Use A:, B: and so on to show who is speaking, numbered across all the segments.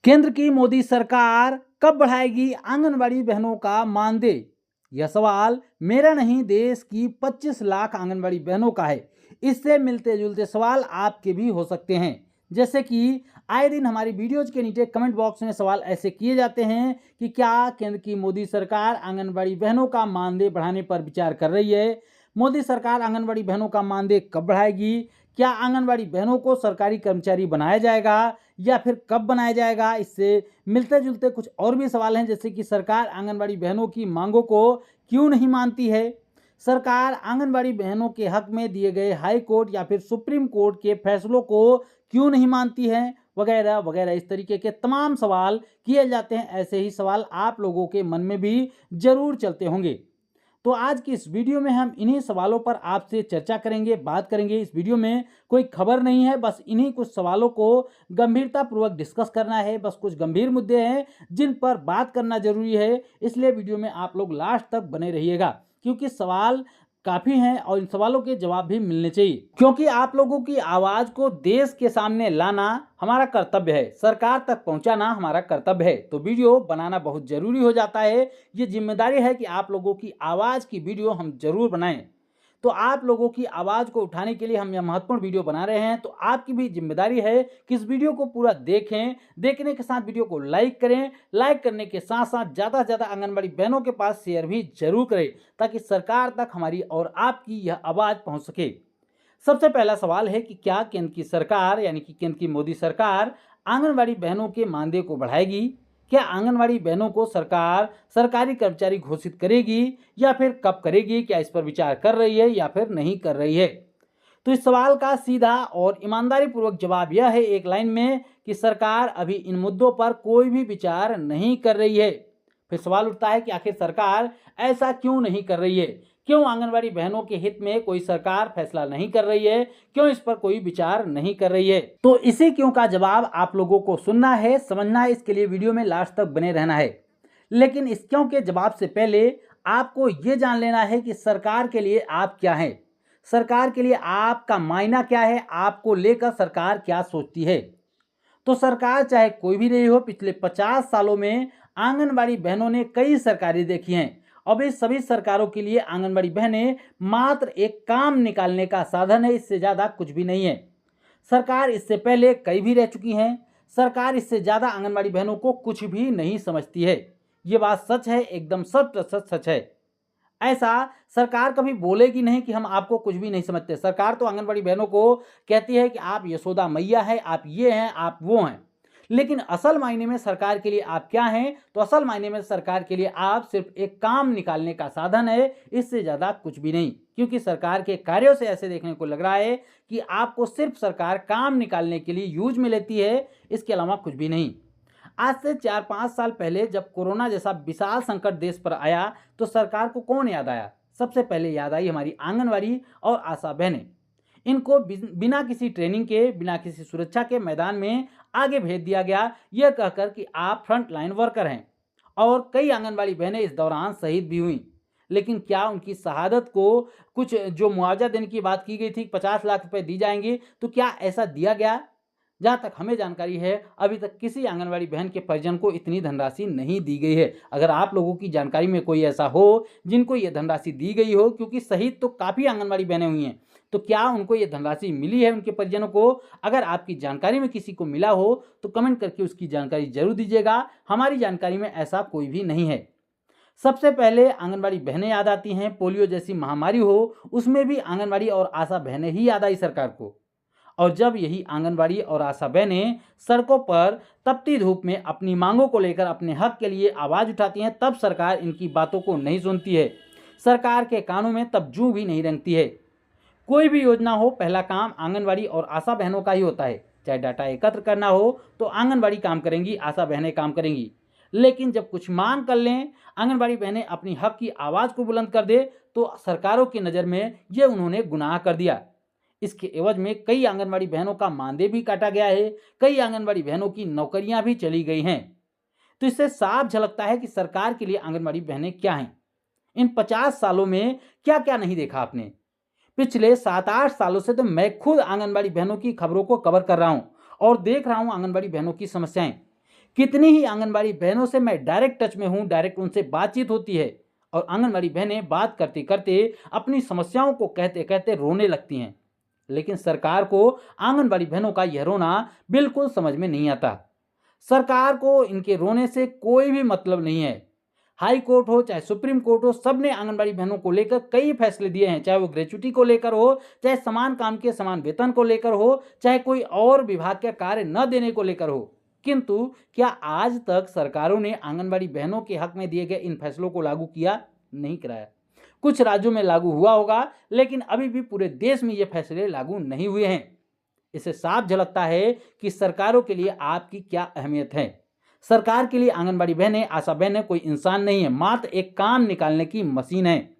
A: केंद्र की मोदी सरकार कब बढ़ाएगी आंगनबाड़ी बहनों का मानदेय? यह सवाल मेरा नहीं, देश की 25 लाख आंगनबाड़ी बहनों का है। इससे मिलते जुलते सवाल आपके भी हो सकते हैं। जैसे कि आए दिन हमारी वीडियोज के नीचे कमेंट बॉक्स में सवाल ऐसे किए जाते हैं कि क्या केंद्र की मोदी सरकार आंगनबाड़ी बहनों का मानदेय बढ़ाने पर विचार कर रही है? मोदी सरकार आंगनबाड़ी बहनों का मानदेय कब बढ़ाएगी? क्या आंगनबाड़ी बहनों को सरकारी कर्मचारी बनाया जाएगा या फिर कब बनाया जाएगा? इससे मिलते जुलते कुछ और भी सवाल हैं, जैसे कि सरकार आंगनबाड़ी बहनों की मांगों को क्यों नहीं मानती है? सरकार आंगनबाड़ी बहनों के हक में दिए गए हाई कोर्ट या फिर सुप्रीम कोर्ट के फैसलों को क्यों नहीं मानती है? वगैरह वगैरह इस तरीके के तमाम सवाल किए जाते हैं। ऐसे ही सवाल आप लोगों के मन में भी जरूर चलते होंगे। तो आज की इस वीडियो में हम इन्हीं सवालों पर आपसे चर्चा करेंगे, बात करेंगे। इस वीडियो में कोई खबर नहीं है, बस इन्हीं कुछ सवालों को गंभीरतापूर्वक डिस्कस करना है। बस कुछ गंभीर मुद्दे हैं जिन पर बात करना जरूरी है, इसलिए वीडियो में आप लोग लास्ट तक बने रहिएगा, क्योंकि सवाल काफ़ी हैं और इन सवालों के जवाब भी मिलने चाहिए। क्योंकि आप लोगों की आवाज़ को देश के सामने लाना हमारा कर्तव्य है, सरकार तक पहुंचाना हमारा कर्तव्य है। तो वीडियो बनाना बहुत ज़रूरी हो जाता है। ये जिम्मेदारी है कि आप लोगों की आवाज़ की वीडियो हम ज़रूर बनाएं। तो आप लोगों की आवाज़ को उठाने के लिए हम यह महत्वपूर्ण वीडियो बना रहे हैं। तो आपकी भी जिम्मेदारी है कि इस वीडियो को पूरा देखें, देखने के साथ वीडियो को लाइक करें। लाइक करने के साथ साथ ज़्यादा से ज़्यादा आंगनबाड़ी बहनों के पास शेयर भी जरूर करें, ताकि सरकार तक हमारी और आपकी यह आवाज़ पहुंच सके। सबसे पहला सवाल है कि क्या केंद्र की सरकार यानी कि केंद्र की मोदी सरकार आंगनबाड़ी बहनों के मानदेय को बढ़ाएगी? क्या आंगनबाड़ी बहनों को सरकार सरकारी कर्मचारी घोषित करेगी या फिर कब करेगी? क्या इस पर विचार कर रही है या फिर नहीं कर रही है? तो इस सवाल का सीधा और ईमानदारी पूर्वक जवाब यह है एक लाइन में कि सरकार अभी इन मुद्दों पर कोई भी विचार नहीं कर रही है। फिर सवाल उठता है कि आखिर सरकार ऐसा क्यों नहीं कर रही है? क्यों आंगनबाड़ी बहनों के हित में कोई सरकार फैसला नहीं कर रही है? क्यों इस पर कोई विचार नहीं कर रही है? तो इसी क्यों का जवाब आप लोगों को सुनना है, समझना है। इसके लिए वीडियो में लास्ट तक बने रहना है। लेकिन इस क्यों के जवाब से पहले आपको ये जान लेना है कि सरकार के लिए आप क्या हैं, सरकार के लिए आपका मायना क्या है, आपको लेकर सरकार क्या सोचती है। तो सरकार चाहे कोई भी रही हो, पिछले 50 सालों में आंगनबाड़ी बहनों ने कई सरकारें देखी हैं। अब इस सभी सरकारों के लिए आंगनबाड़ी बहनें मात्र एक काम निकालने का साधन है, इससे ज़्यादा कुछ भी नहीं है। सरकार इससे पहले कई भी रह चुकी हैं। सरकार इससे ज़्यादा आंगनबाड़ी बहनों को कुछ भी नहीं समझती है। ये बात सच है, एकदम 100% सच है। ऐसा सरकार कभी बोलेगी नहीं कि हम आपको कुछ भी नहीं समझते। सरकार तो आंगनबाड़ी बहनों को कहती है कि आप यशोदा मैया है, आप ये हैं, आप वो हैं। लेकिन असल मायने में सरकार के लिए आप क्या हैं? तो असल मायने में सरकार के लिए आप सिर्फ एक काम निकालने का साधन है, इससे ज़्यादा कुछ भी नहीं। क्योंकि सरकार के कार्यों से ऐसे देखने को लग रहा है कि आपको सिर्फ सरकार काम निकालने के लिए यूज में लेती है, इसके अलावा कुछ भी नहीं। आज से 4-5 साल पहले जब कोरोना जैसा विशाल संकट देश पर आया, तो सरकार को कौन याद आया? सबसे पहले याद आई हमारी आंगनवाड़ी और आशा बहनें। इनको बिना किसी ट्रेनिंग के, बिना किसी सुरक्षा के मैदान में आगे भेज दिया गया, यह कहकर कि आप फ्रंट लाइन वर्कर हैं। और कई आंगनबाड़ी बहनें इस दौरान शहीद भी हुई। लेकिन क्या उनकी शहादत को कुछ जो मुआवजा देने की बात की गई थी, 50 लाख रुपए दी जाएंगे, तो क्या ऐसा दिया गया? जहाँ तक हमें जानकारी है, अभी तक किसी आंगनबाड़ी बहन के परिजन को इतनी धनराशि नहीं दी गई है। अगर आप लोगों की जानकारी में कोई ऐसा हो जिनको ये धनराशि दी गई हो, क्योंकि शहीद तो काफ़ी आंगनबाड़ी बहनें हुई हैं, तो क्या उनको ये धनराशि मिली है उनके परिजनों को? अगर आपकी जानकारी में किसी को मिला हो तो कमेंट करके उसकी जानकारी जरूर दीजिएगा। हमारी जानकारी में ऐसा कोई भी नहीं है। सबसे पहले आंगनबाड़ी बहनें याद आती हैं। पोलियो जैसी महामारी हो, उसमें भी आंगनबाड़ी और आशा बहनें ही याद आई सरकार को। और जब यही आंगनबाड़ी और आशा बहनें सड़कों पर तपती धूप में अपनी मांगों को लेकर अपने हक के लिए आवाज़ उठाती हैं, तब सरकार इनकी बातों को नहीं सुनती है। सरकार के कानों में तब जूं भी नहीं रेंगती है। कोई भी योजना हो, पहला काम आंगनबाड़ी और आशा बहनों का ही होता है। चाहे डाटा एकत्र करना हो तो आंगनबाड़ी काम करेंगी, आशा बहनें काम करेंगी। लेकिन जब कुछ मांग कर लें, आंगनबाड़ी बहनें अपनी हक की आवाज़ को बुलंद कर दे, तो सरकारों की नज़र में ये उन्होंने गुनाह कर दिया। इसके एवज में कई आंगनबाड़ी बहनों का मानदेय भी काटा गया है, कई आंगनबाड़ी बहनों की नौकरियां भी चली गई हैं। तो इससे साफ झलकता है कि सरकार के लिए आंगनबाड़ी बहनें क्या हैं। इन 50 सालों में क्या क्या नहीं देखा आपने। पिछले 7-8 सालों से तो मैं खुद आंगनबाड़ी बहनों की खबरों को कवर कर रहा हूं और देख रहा हूं आंगनबाड़ी बहनों की समस्याएं। कितनी ही आंगनबाड़ी बहनों से मैं डायरेक्ट टच में हूँ, डायरेक्ट उनसे बातचीत होती है और आंगनबाड़ी बहनें बात करते करते अपनी समस्याओं को कहते कहते रोने लगती हैं। लेकिन सरकार को आंगनबाड़ी बहनों का यह रोना बिल्कुल समझ में नहीं आता। सरकार को इनके रोने से कोई भी मतलब नहीं है। हाई कोर्ट हो चाहे सुप्रीम कोर्ट हो, सबने आंगनबाड़ी बहनों को लेकर कई फैसले दिए हैं, चाहे वो ग्रेच्युटी को लेकर हो, चाहे समान काम के समान वेतन को लेकर हो, चाहे कोई और विभाग के कार्य न देने को लेकर हो। किंतु क्या आज तक सरकारों ने आंगनबाड़ी बहनों के हक में दिए गए इन फैसलों को लागू किया? नहीं कराया। कुछ राज्यों में लागू हुआ होगा, लेकिन अभी भी पूरे देश में ये फैसले लागू नहीं हुए हैं। इससे साफ झलकता है कि सरकारों के लिए आपकी क्या अहमियत है। सरकार के लिए आंगनबाड़ी बहनें, आशा बहनें कोई इंसान नहीं है, मात्र एक काम निकालने की मशीन है।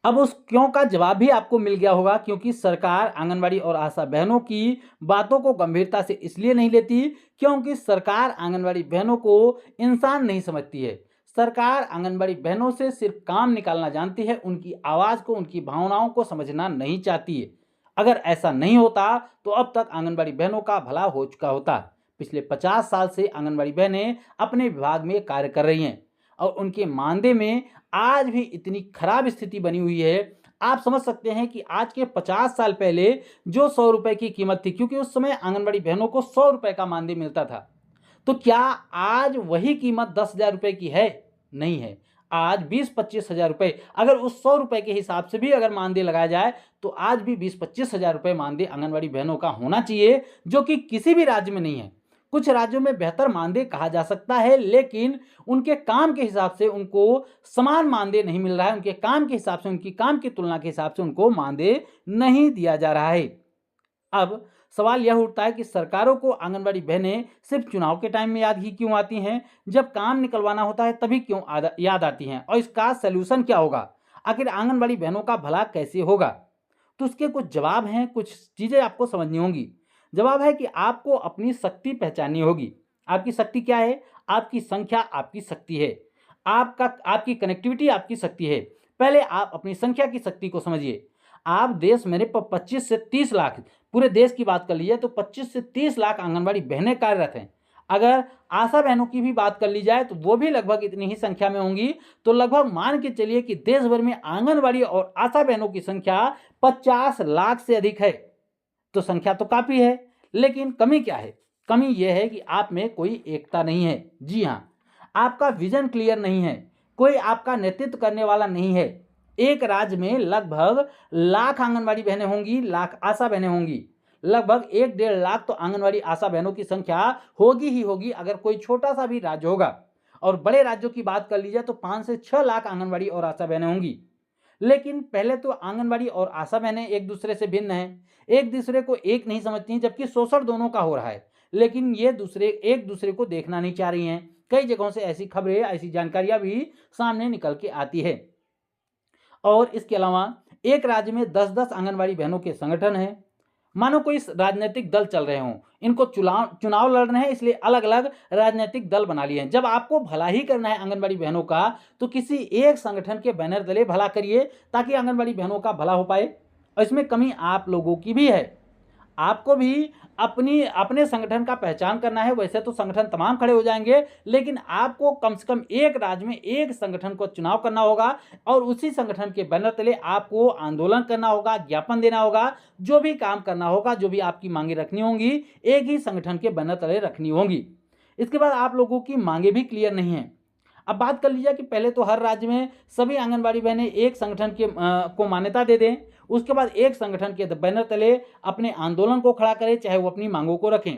A: अब उस क्यों का जवाब भी आपको मिल गया होगा, क्योंकि सरकार आंगनबाड़ी और आशा बहनों की बातों को गंभीरता से इसलिए नहीं लेती क्योंकि सरकार आंगनबाड़ी बहनों को इंसान नहीं समझती है। सरकार आंगनबाड़ी बहनों से सिर्फ काम निकालना जानती है, उनकी आवाज़ को, उनकी भावनाओं को समझना नहीं चाहती है। अगर ऐसा नहीं होता तो अब तक आंगनबाड़ी बहनों का भला हो चुका होता। पिछले 50 साल से आंगनबाड़ी बहनें अपने विभाग में कार्य कर रही हैं और उनके मानदेय में आज भी इतनी खराब स्थिति बनी हुई है। आप समझ सकते हैं कि आज के 50 साल पहले जो 100 रुपए की कीमत थी, क्योंकि उस समय आंगनबाड़ी बहनों को 100 रुपए का मानदेय मिलता था, तो क्या आज वही कीमत 10,000 रुपए की है? नहीं है। आज 20-25 हज़ार रुपए, अगर उस 100 रुपए के हिसाब से भी अगर मानदेय लगाया जाए तो आज भी 20-25 हज़ार रुपए मानदेय आंगनबाड़ी बहनों का होना चाहिए, जो कि किसी भी राज्य में नहीं है। कुछ राज्यों में बेहतर मानदेय कहा जा सकता है, लेकिन उनके काम के हिसाब से उनको समान मानदेय नहीं मिल रहा है। उनके काम के हिसाब से, उनकी काम की तुलना के हिसाब से उनको मानदेय नहीं दिया जा रहा है। अब सवाल यह उठता है कि सरकारों को आंगनबाड़ी बहनें सिर्फ चुनाव के टाइम में याद ही क्यों आती हैं? जब काम निकलवाना होता है तभी क्यों याद आती हैं? और इसका सलूशन क्या होगा? आखिर आंगनबाड़ी बहनों का भला कैसे होगा? तो उसके कुछ जवाब हैं, कुछ चीज़ें आपको समझनी होंगी। जवाब है कि आपको अपनी शक्ति पहचाननी होगी। आपकी शक्ति क्या है? आपकी संख्या आपकी शक्ति है। आपकी कनेक्टिविटी आपकी शक्ति है। पहले आप अपनी संख्या की शक्ति को समझिए। आप देश मेरे 25 से 30 लाख, पूरे देश की बात कर लीजिए तो 25 से 30 लाख आंगनबाड़ी बहनें कार्यरत हैं। अगर आशा बहनों की भी बात कर ली जाए तो वो भी लगभग इतनी ही संख्या में होंगी। तो लगभग मान के चलिए कि देश भर में आंगनबाड़ी और आशा बहनों की संख्या 50 लाख से अधिक है। तो संख्या तो काफ़ी है, लेकिन कमी क्या है? कमी यह है कि आप में कोई एकता नहीं है। जी हाँ, आपका विजन क्लियर नहीं है, कोई आपका नेतृत्व करने वाला नहीं है। एक राज्य में लगभग लाख आंगनबाड़ी बहनें होंगी, लाख आशा बहनें होंगी। लगभग 1-1.5 लाख तो आंगनबाड़ी आशा बहनों की संख्या होगी ही होगी, अगर कोई छोटा सा भी राज्य होगा। और बड़े राज्यों की बात कर लीजिए तो 5 से 6 लाख आंगनबाड़ी और आशा बहनें होंगी। लेकिन पहले तो आंगनबाड़ी और आशा बहनें एक दूसरे से भिन्न हैं, एक दूसरे को एक नहीं समझती हैं, जबकि शोषण दोनों का हो रहा है। लेकिन ये एक दूसरे को देखना नहीं चाह रही हैं। कई जगहों से ऐसी खबरें, ऐसी जानकारियां भी सामने निकल के आती है। और इसके अलावा एक राज्य में 10-10 आंगनबाड़ी बहनों के संगठन हैं। मानो कोई राजनीतिक दल चल रहे हों, इनको चुनाव लड़ने हैं, इसलिए अलग अलग राजनीतिक दल बना लिए हैं। जब आपको भला ही करना है आंगनबाड़ी बहनों का, तो किसी एक संगठन के बैनर तले भला करिए ताकि आंगनबाड़ी बहनों का भला हो पाए। और इसमें कमी आप लोगों की भी है। आपको भी अपने संगठन का पहचान करना है। वैसे तो संगठन तमाम खड़े हो जाएंगे, लेकिन आपको कम से कम एक राज्य में एक संगठन को चुनाव करना होगा और उसी संगठन के बैनर तले आपको आंदोलन करना होगा, ज्ञापन देना होगा, जो भी काम करना होगा, जो भी आपकी मांगे रखनी होंगी, एक ही संगठन के बैनर तले रखनी होंगी। इसके बाद आप लोगों की मांगे भी क्लियर नहीं है। अब बात कर लीजिए कि पहले तो हर राज्य में सभी आंगनबाड़ी बहनें एक संगठन को मान्यता दे दें, उसके बाद एक संगठन के बैनर तले अपने आंदोलन को खड़ा करें, चाहे वो अपनी मांगों को रखें।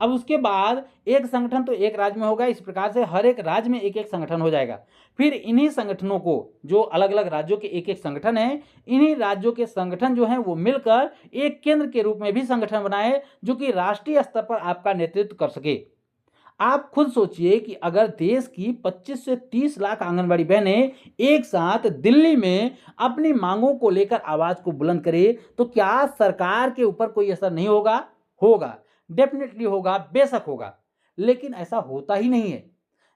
A: अब उसके बाद एक संगठन तो एक राज्य में होगा, इस प्रकार से हर एक राज्य में एक एक संगठन हो जाएगा। फिर इन्हीं संगठनों को, जो अलग अलग राज्यों के एक एक संगठन हैं, इन्हीं राज्यों के संगठन जो हैं वो मिलकर एक केंद्र के रूप में भी संगठन बनाए, जो कि राष्ट्रीय स्तर पर आपका नेतृत्व कर सके। आप खुद सोचिए कि अगर देश की 25 से 30 लाख आंगनबाड़ी बहनें एक साथ दिल्ली में अपनी मांगों को लेकर आवाज को बुलंद करे, तो क्या सरकार के ऊपर कोई असर नहीं होगा? होगा, डेफिनेटली होगा, बेशक होगा। लेकिन ऐसा होता ही नहीं है।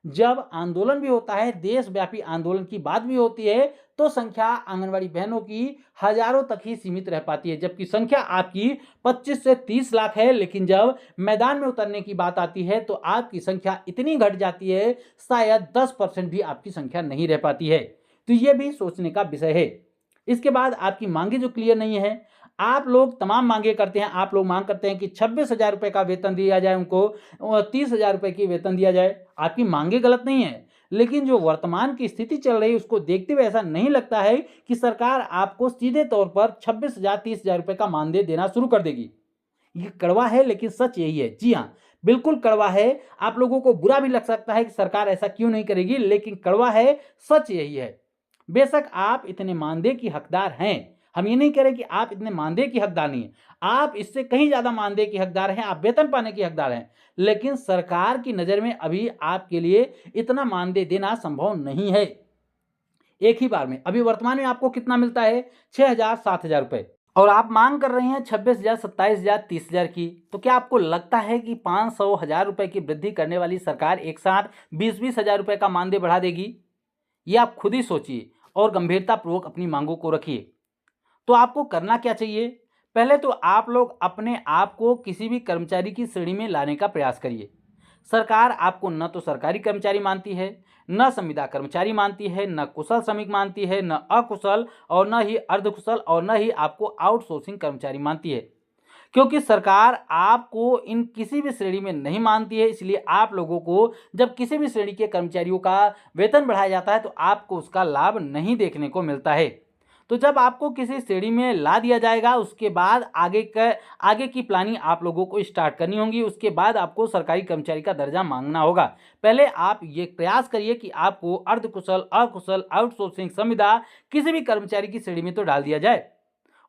A: जब आंदोलन भी होता है, देशव्यापी आंदोलन की बात भी होती है, तो संख्या आंगनवाड़ी बहनों की हजारों तक ही सीमित रह पाती है, जबकि संख्या आपकी 25 से 30 लाख है। लेकिन जब मैदान में उतरने की बात आती है तो आपकी संख्या इतनी घट जाती है, शायद 10% भी आपकी संख्या नहीं रह पाती है। तो ये भी सोचने का विषय है। इसके बाद आपकी मांगे जो क्लियर नहीं है, आप लोग तमाम मांगे करते हैं। आप लोग मांग करते हैं कि 26,000 रुपए का वेतन दिया जाए, उनको 30,000 रुपए की वेतन दिया जाए। आपकी मांगे गलत नहीं है, लेकिन जो वर्तमान की स्थिति चल रही है उसको देखते हुए ऐसा नहीं लगता है कि सरकार आपको सीधे तौर पर 26,000 30,000 रुपए का मानदेय देना शुरू कर देगी। ये कड़वा है, लेकिन सच यही है। जी हाँ, बिल्कुल कड़वा है। आप लोगों को बुरा भी लग सकता है कि सरकार ऐसा क्यों नहीं करेगी, लेकिन कड़वा है, सच यही है। बेशक आप इतने मानदेय की हकदार हैं, हम ये नहीं कह रहे कि आप इतने मानदेय की हकदार नहीं हैं। आप इससे कहीं ज़्यादा मानदेय की हकदार हैं, आप वेतन पाने की हकदार हैं। लेकिन सरकार की नज़र में अभी आपके लिए इतना मानदेय देना संभव नहीं है एक ही बार में। अभी वर्तमान में आपको कितना मिलता है? 6,000 7,000 रुपए, और आप मांग कर रहे हैं 26,000 27,000 30,000 की। तो क्या आपको लगता है कि 500 1000 रुपए की वृद्धि करने वाली सरकार एक साथ 20-20 हजार रुपए का मानदेय बढ़ा देगी? ये आप खुद ही सोचिए और गंभीरतापूर्वक अपनी मांगों को रखिए। तो आपको करना क्या चाहिए? पहले तो आप लोग अपने आप को किसी भी कर्मचारी की श्रेणी में लाने का प्रयास करिए। सरकार आपको न तो सरकारी कर्मचारी मानती है, न संविदा कर्मचारी मानती है, न कुशल श्रमिक मानती है, न अकुशल, और न ही अर्धकुशल, और न ही आपको आउटसोर्सिंग कर्मचारी मानती है। क्योंकि सरकार आपको इन किसी भी श्रेणी में नहीं मानती है, इसलिए आप लोगों को जब किसी भी श्रेणी के कर्मचारियों का वेतन बढ़ाया जाता है तो आपको उसका लाभ नहीं देखने को मिलता है। तो जब आपको किसी श्रेणी में ला दिया जाएगा, उसके बाद आगे की प्लानिंग आप लोगों को स्टार्ट करनी होगी। उसके बाद आपको सरकारी कर्मचारी का दर्जा मांगना होगा। पहले आप ये प्रयास करिए कि आपको अर्धकुशल, अकुशल, आउटसोर्सिंग, संविदा किसी भी कर्मचारी की श्रेणी में तो डाल दिया जाए।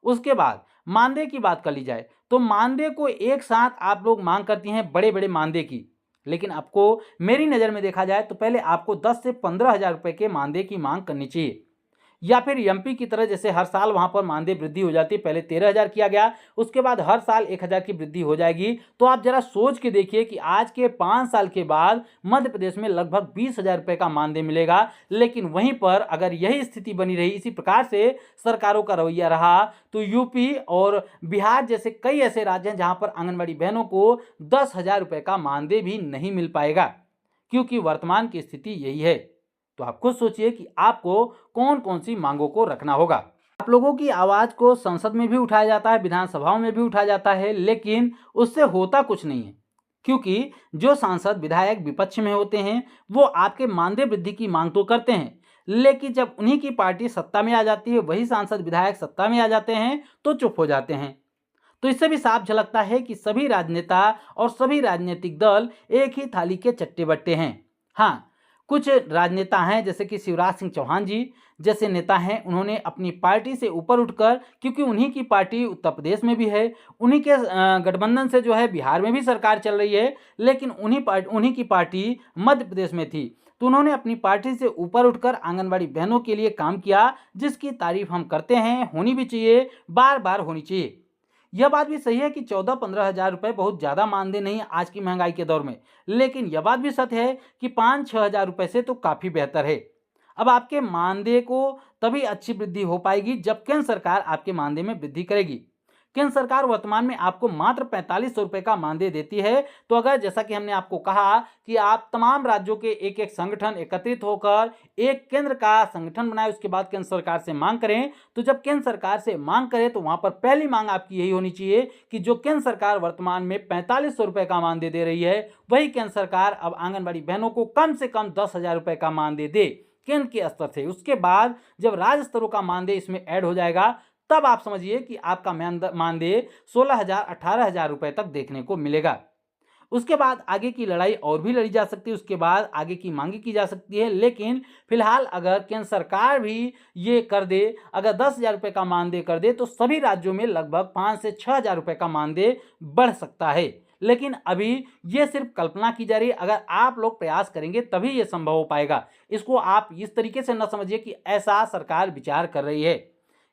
A: उसके बाद मानदेय की बात कर ली जाए, तो मानदेय को एक साथ आप लोग मांग करती हैं बड़े बड़े मानदेय की, लेकिन आपको मेरी नज़र में देखा जाए तो पहले आपको 10 से 15,000 रुपए के मानदेय की मांग करनी चाहिए। या फिर एमपी की तरह जैसे हर साल वहां पर मानदेय वृद्धि हो जाती है, पहले 13,000 किया गया, उसके बाद हर साल 1,000 की वृद्धि हो जाएगी। तो आप जरा सोच के देखिए कि आज के 5 साल के बाद मध्य प्रदेश में लगभग 20,000 रुपए का मानदेय मिलेगा। लेकिन वहीं पर अगर यही स्थिति बनी रही, इसी प्रकार से सरकारों का रवैया रहा, तो यूपी और बिहार जैसे कई ऐसे राज्य हैं जहां पर आंगनबाड़ी बहनों को 10,000 रुपए का मानदेय भी नहीं मिल पाएगा, क्योंकि वर्तमान की स्थिति यही है। तो आप खुद सोचिए कि आपको कौन कौन सी मांगों को रखना होगा। आप लोगों की आवाज को संसद में भी उठाया जाता है, विधानसभाओं में भी उठाया जाता है, लेकिन उससे होता कुछ नहीं है, क्योंकि जो सांसद विधायक विपक्ष में होते हैं वो आपके मानदेय वृद्धि की मांग तो करते हैं, लेकिन जब उन्हीं की पार्टी सत्ता में आ जाती है, वही सांसद विधायक सत्ता में आ जाते हैं तो चुप हो जाते हैं। तो इससे भी साफ झलकता है कि सभी राजनेता और सभी राजनीतिक दल एक ही थाली के चट्टे बट्टे हैं। हाँ, कुछ राजनेता हैं जैसे कि शिवराज सिंह चौहान जी जैसे नेता हैं, उन्होंने अपनी पार्टी से ऊपर उठकर, क्योंकि उन्हीं की पार्टी उत्तर प्रदेश में भी है, उन्हीं के गठबंधन से जो है बिहार में भी सरकार चल रही है, लेकिन उन्हीं की पार्टी मध्य प्रदेश में थी, तो उन्होंने अपनी पार्टी से ऊपर उठकर आंगनबाड़ी बहनों के लिए काम किया, जिसकी तारीफ हम करते हैं, होनी भी चाहिए, बार बार होनी चाहिए। यह बात भी सही है कि 14-15 हज़ार रुपये बहुत ज़्यादा मानदेय नहीं है आज की महंगाई के दौर में, लेकिन यह बात भी सत्य है कि 5-6 हज़ार रुपये से तो काफ़ी बेहतर है। अब आपके मानदेय को तभी अच्छी वृद्धि हो पाएगी जब केंद्र सरकार आपके मानदेय में वृद्धि करेगी। केंद्र सरकार वर्तमान में आपको मात्र 4500 रुपये का मानदेय देती है। तो अगर जैसा कि हमने आपको कहा कि आप तमाम राज्यों के एक एक संगठन एकत्रित होकर एक केंद्र का संगठन बनाए, उसके बाद केंद्र सरकार से मांग करें, तो जब केंद्र सरकार से मांग करें तो वहां पर पहली मांग आपकी यही होनी चाहिए कि जो केंद्र सरकार वर्तमान में 4500 रुपये का मानदेय दे रही है, वही केंद्र सरकार अब आंगनबाड़ी बहनों को कम से कम 10,000 रुपये का मानदेय दे केंद्र के स्तर से। उसके बाद जब राज्य स्तरों का मानदेय इसमें ऐड हो जाएगा, तब आप समझिए कि आपका मानदेय 16,000 18,000 रुपए तक देखने को मिलेगा। उसके बाद आगे की लड़ाई और भी लड़ी जा सकती है, उसके बाद आगे की मांगी की जा सकती है, लेकिन फिलहाल अगर केंद्र सरकार भी ये कर दे, अगर 10,000 रुपये का मानदेय कर दे, तो सभी राज्यों में लगभग 5 से 6,000 रुपये का मानदेय बढ़ सकता है। लेकिन अभी ये सिर्फ कल्पना की जा रही है, अगर आप लोग प्रयास करेंगे तभी ये संभव हो पाएगा। इसको आप इस तरीके से न समझिए कि ऐसा सरकार विचार कर रही है।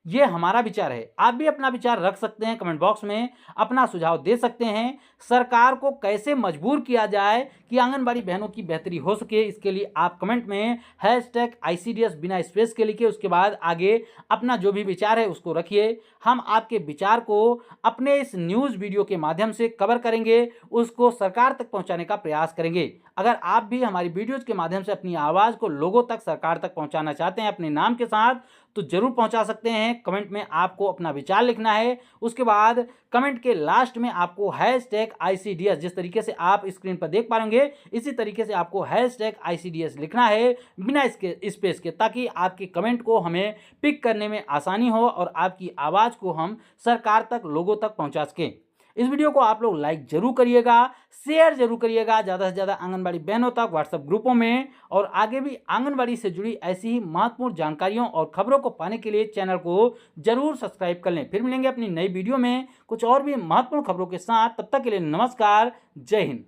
A: ये हमारा विचार है। आप भी अपना विचार रख सकते हैं, कमेंट बॉक्स में अपना सुझाव दे सकते हैं। सरकार को कैसे मजबूर किया जाए कि आंगनबाड़ी बहनों की बेहतरी हो सके, इसके लिए आप कमेंट में #ICDS बिना स्पेस के लिखिए। उसके बाद आगे अपना जो भी विचार है उसको रखिए। हम आपके विचार को अपने इस न्यूज़ वीडियो के माध्यम से कवर करेंगे, उसको सरकार तक पहुंचाने का प्रयास करेंगे। अगर आप भी हमारी वीडियोज़ के माध्यम से अपनी आवाज़ को लोगों तक, सरकार तक पहुंचाना चाहते हैं अपने नाम के साथ, तो ज़रूर पहुंचा सकते हैं। कमेंट में आपको अपना विचार लिखना है। उसके बाद कमेंट के लास्ट में आपको #ICDS, जिस तरीके से आप स्क्रीन पर देख पाएंगे इसी तरीके से आपको #ICDS लिखना है बिना इसके स्पेस के, ताकि आपके कमेंट को हमें पिक करने में आसानी हो और आपकी आवाज़ को हम सरकार तक, लोगों तक पहुंचा सकें। इस वीडियो को आप लोग लाइक जरूर करिएगा, शेयर जरूर करिएगा ज़्यादा से ज़्यादा आंगनबाड़ी बहनों तक व्हाट्सएप ग्रुपों में। और आगे भी आंगनबाड़ी से जुड़ी ऐसी ही महत्वपूर्ण जानकारियों और खबरों को पाने के लिए चैनल को जरूर सब्सक्राइब कर लें। फिर मिलेंगे अपनी नई वीडियो में कुछ और भी महत्वपूर्ण खबरों के साथ। तब तक के लिए नमस्कार, जय हिंद।